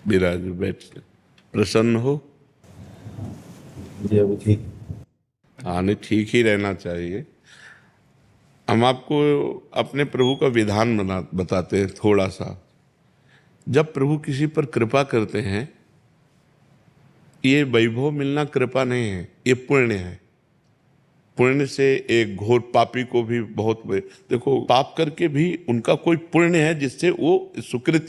विराज बैठ, प्रसन्न हो। जी अभी ठीक। हाँ, नहीं, ठीक ही रहना चाहिए। हम आपको अपने प्रभु का विधान बताते हैं थोड़ा सा। जब प्रभु किसी पर कृपा करते हैं, ये वैभव मिलना कृपा नहीं है, ये पुण्य है। पुण्य से एक घोर पापी को भी बहुत देखो, पाप करके भी उनका कोई पुण्य है जिससे वो सुकृत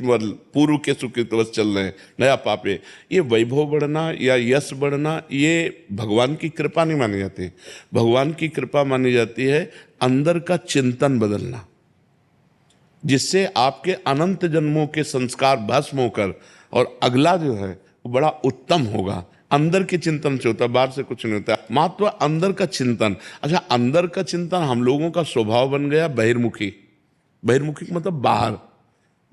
पूर्व के सुकृतवश चल रहे हैं, नया पाप है। ये वैभव बढ़ना या यश बढ़ना, ये भगवान की कृपा नहीं मानी जाती। भगवान की कृपा मानी जाती है अंदर का चिंतन बदलना, जिससे आपके अनंत जन्मों के संस्कार भस्म होकर और अगला जो है वो बड़ा उत्तम होगा। अंदर के चिंतन से होता है, बाहर से कुछ नहीं होता। मात्र अंदर का चिंतन। अच्छा, अंदर का चिंतन हम लोगों का स्वभाव बन गया बहिर्मुखी। बहिर्मुखी मतलब बाहर,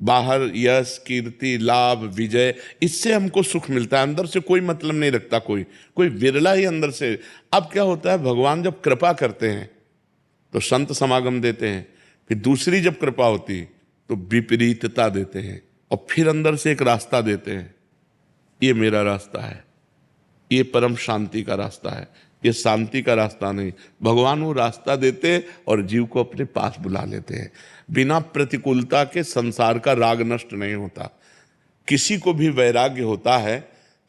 बाहर यश कीर्ति लाभ विजय, इससे हमको सुख मिलता है। अंदर से कोई मतलब नहीं रखता कोई, कोई विरला ही अंदर से। अब क्या होता है, भगवान जब कृपा करते हैं तो संत समागम देते हैं, फिर दूसरी जब कृपा होती तो विपरीतता देते हैं, और फिर अंदर से एक रास्ता देते हैं, ये मेरा रास्ता है, ये परम शांति का रास्ता है, ये शांति का रास्ता नहीं। भगवान वो रास्ता देते हैं और जीव को अपने पास बुला लेते हैं। बिना प्रतिकूलता के संसार का राग नष्ट नहीं होता। किसी को भी वैराग्य होता है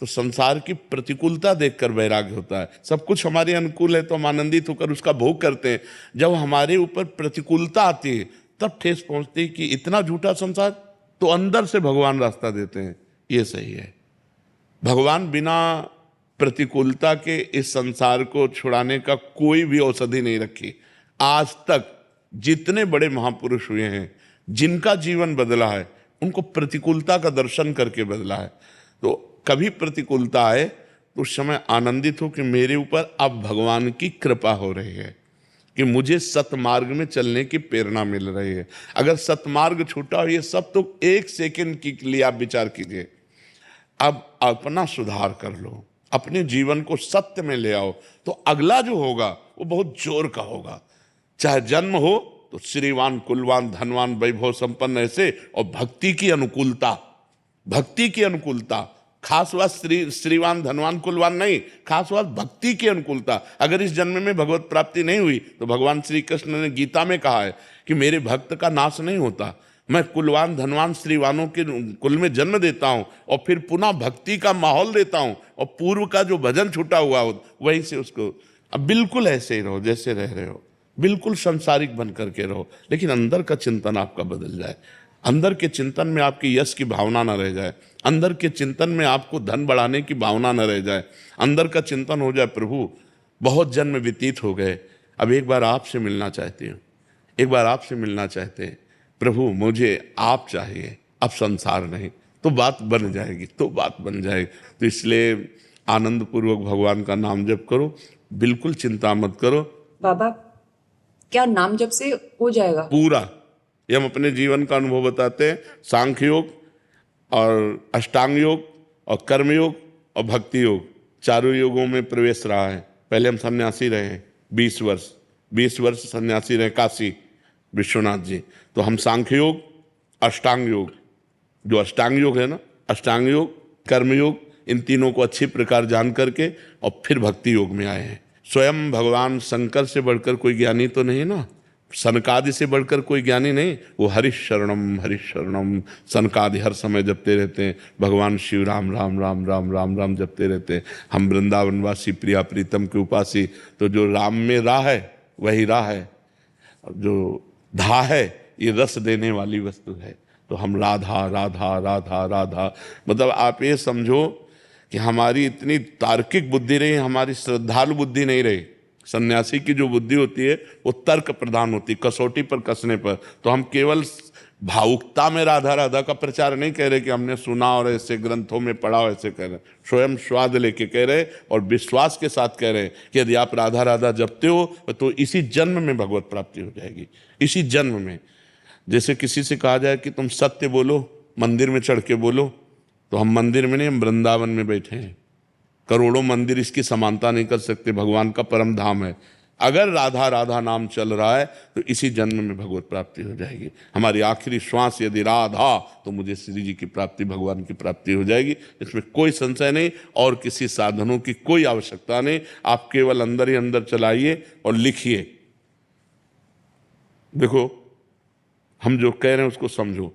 तो संसार की प्रतिकूलता देखकर वैराग्य होता है। सब कुछ हमारे अनुकूल है तो हम आनंदित होकर उसका भोग करते हैं। जब हमारे ऊपर प्रतिकूलता आती है तब ठेस पहुंचती है कि इतना झूठा संसार, तो अंदर से भगवान रास्ता देते हैं, ये सही है। भगवान बिना प्रतिकूलता के इस संसार को छुड़ाने का कोई भी औषधि नहीं रखी। आज तक जितने बड़े महापुरुष हुए हैं, जिनका जीवन बदला है, उनको प्रतिकूलता का दर्शन करके बदला है। तो कभी प्रतिकूलता आए तो उस समय आनंदित हो कि मेरे ऊपर अब भगवान की कृपा हो रही है, कि मुझे सतमार्ग में चलने की प्रेरणा मिल रही है। अगर सतमार्ग छूटा हो, ये सब तो एक सेकंड के लिए आप विचार कीजिए। अब अपना सुधार कर लो, अपने जीवन को सत्य में ले आओ, तो अगला जो होगा वो बहुत जोर का होगा। चाहे जन्म हो तो श्रीवान कुलवान धनवान वैभव संपन्न ऐसे, और भक्ति की अनुकूलता, भक्ति की अनुकूलता। खास बात श्रीवान धनवान कुलवान नहीं, खास बात भक्ति की अनुकूलता। अगर इस जन्म में भगवत प्राप्ति नहीं हुई तो भगवान श्री कृष्ण ने गीता में कहा है कि मेरे भक्त का नाश नहीं होता, मैं कुलवान धनवान श्रीवानों के कुल में जन्म देता हूं और फिर पुनः भक्ति का माहौल देता हूं, और पूर्व का जो भजन छूटा हुआ हो वहीं से उसको। अब बिल्कुल ऐसे ही रहो जैसे रह रहे हो, बिल्कुल संसारिक बन करके रहो, लेकिन अंदर का चिंतन आपका बदल जाए। अंदर के चिंतन में आपकी यश की भावना न रह जाए, अंदर के चिंतन में आपको धन बढ़ाने की भावना न रह जाए। अंदर का चिंतन हो जाए, प्रभु बहुत जन्म व्यतीत हो गए, अब एक बार आपसे मिलना चाहती हूँ, एक बार आपसे मिलना चाहते हैं प्रभु, मुझे आप चाहिए, अब संसार नहीं। तो बात बन जाएगी, तो बात बन जाएगी। तो इसलिए आनंद पूर्वक भगवान का नाम जप करो, बिल्कुल चिंता मत करो। बाबा, क्या नाम जप से हो जाएगा पूरा? ये हम अपने जीवन का अनुभव बताते हैं। सांख्य योग और अष्टांग योग और कर्म योग और भक्ति योग, चारों योगों में प्रवेश रहा है। पहले हम सन्यासी रहे 20 वर्ष सन्यासी रहे काशी विश्वनाथ जी। तो हम सांख्य योग, अष्टांग योग, जो अष्टांग योग है ना, अष्टांग योग कर्म योग, इन तीनों को अच्छी प्रकार जान करके और फिर भक्ति योग में आए हैं। स्वयं भगवान शंकर से बढ़कर कोई ज्ञानी तो नहीं ना, सनकादि से बढ़कर कोई ज्ञानी नहीं। वो हरिशरणम हरिशरणम सनकादि हर समय जपते रहते हैं। भगवान शिव राम राम राम राम राम राम जपते रहते हैं। हम वृंदावनवासी प्रिया प्रीतम के उपासी, तो जो राम में राह है वही राह है, जो धा है ये रस देने वाली वस्तु है। तो हम राधा राधा राधा राधा, मतलब आप ये समझो कि हमारी इतनी तार्किक बुद्धि रही, हमारी श्रद्धालु बुद्धि नहीं रही। सन्यासी की जो बुद्धि होती है वो तर्क प्रधान होती, कसौटी पर कसने पर। तो हम केवल भावुकता में राधा राधा का प्रचार नहीं कह रहे कि हमने सुना और ऐसे ग्रंथों में पढ़ा और ऐसे कह रहे, स्वयं स्वाद लेके कह रहे और विश्वास के साथ कह रहे कि यदि आप राधा राधा जपते हो तो इसी जन्म में भगवत प्राप्ति हो जाएगी, इसी जन्म में। जैसे किसी से कहा जाए कि तुम सत्य बोलो, मंदिर में चढ़ के बोलो, तो हम मंदिर में नहीं, हम वृंदावन में बैठे हैं। करोड़ों मंदिर इसकी समानता नहीं कर सकते, भगवान का परम धाम है। अगर राधा राधा नाम चल रहा है तो इसी जन्म में भगवत प्राप्ति हो जाएगी। हमारी आखिरी श्वास यदि राधा, तो मुझे श्री जी की प्राप्ति, भगवान की प्राप्ति हो जाएगी, इसमें कोई संशय नहीं। और किसी साधनों की कोई आवश्यकता नहीं। आप केवल अंदर ही अंदर चलाइए और लिखिए। देखो, हम जो कह रहे हैं उसको समझो।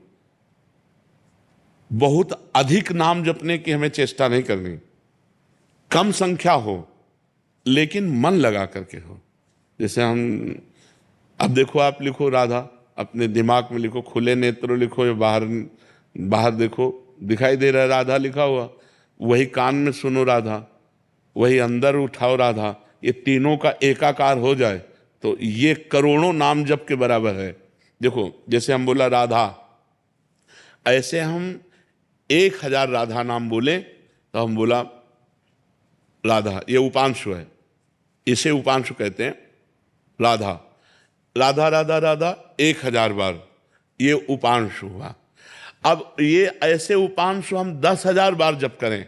बहुत अधिक नाम जपने की हमें चेष्टा नहीं करनी, कम संख्या हो लेकिन मन लगा करके हो। जैसे हम, अब देखो, आप लिखो राधा, अपने दिमाग में लिखो, खुले नेत्र लिखो या बाहर बाहर देखो, दिखाई दे रहा है राधा लिखा हुआ, वही कान में सुनो राधा, वही अंदर उठाओ राधा, ये तीनों का एकाकार हो जाए तो ये करोड़ों नाम जप के बराबर है। देखो, जैसे हम बोला राधा, ऐसे हम 1000 राधा नाम बोले तो हम बोला राधा, ये उपांशु है, इसे उपांशु कहते हैं। राधा राधा राधा राधा 1000 बार, ये उपांशु हुआ। अब ये ऐसे उपांशु हम 10,000 बार जप करें,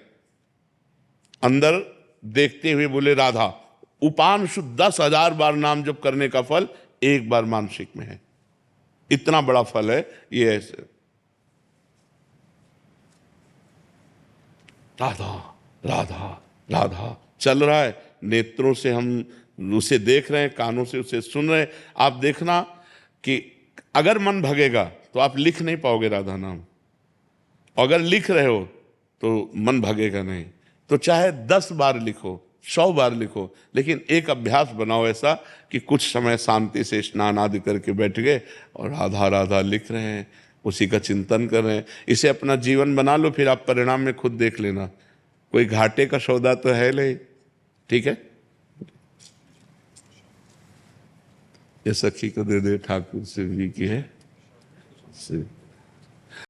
अंदर देखते हुए बोले राधा, उपांशु 10,000 बार नाम जप करने का फल एक बार मानसिक में है। इतना बड़ा फल है ये। ऐसे राधा राधा राधा चल रहा है, नेत्रों से हम उसे देख रहे हैं, कानों से उसे सुन रहे हैं। आप देखना कि अगर मन भगेगा तो आप लिख नहीं पाओगे राधा नाम, अगर लिख रहे हो तो मन भगेगा नहीं। तो चाहे 10 बार लिखो, 100 बार लिखो, लेकिन एक अभ्यास बनाओ ऐसा कि कुछ समय शांति से स्नान आदि करके बैठ गए और राधा राधा लिख रहे हैं, उसी का चिंतन कर रहे हैं। इसे अपना जीवन बना लो, फिर आप परिणाम में खुद देख लेना। कोई घाटे का सौदा तो है नहीं, ठीक है। ये सखी को दे दे, ठाकुर शिव जी की है।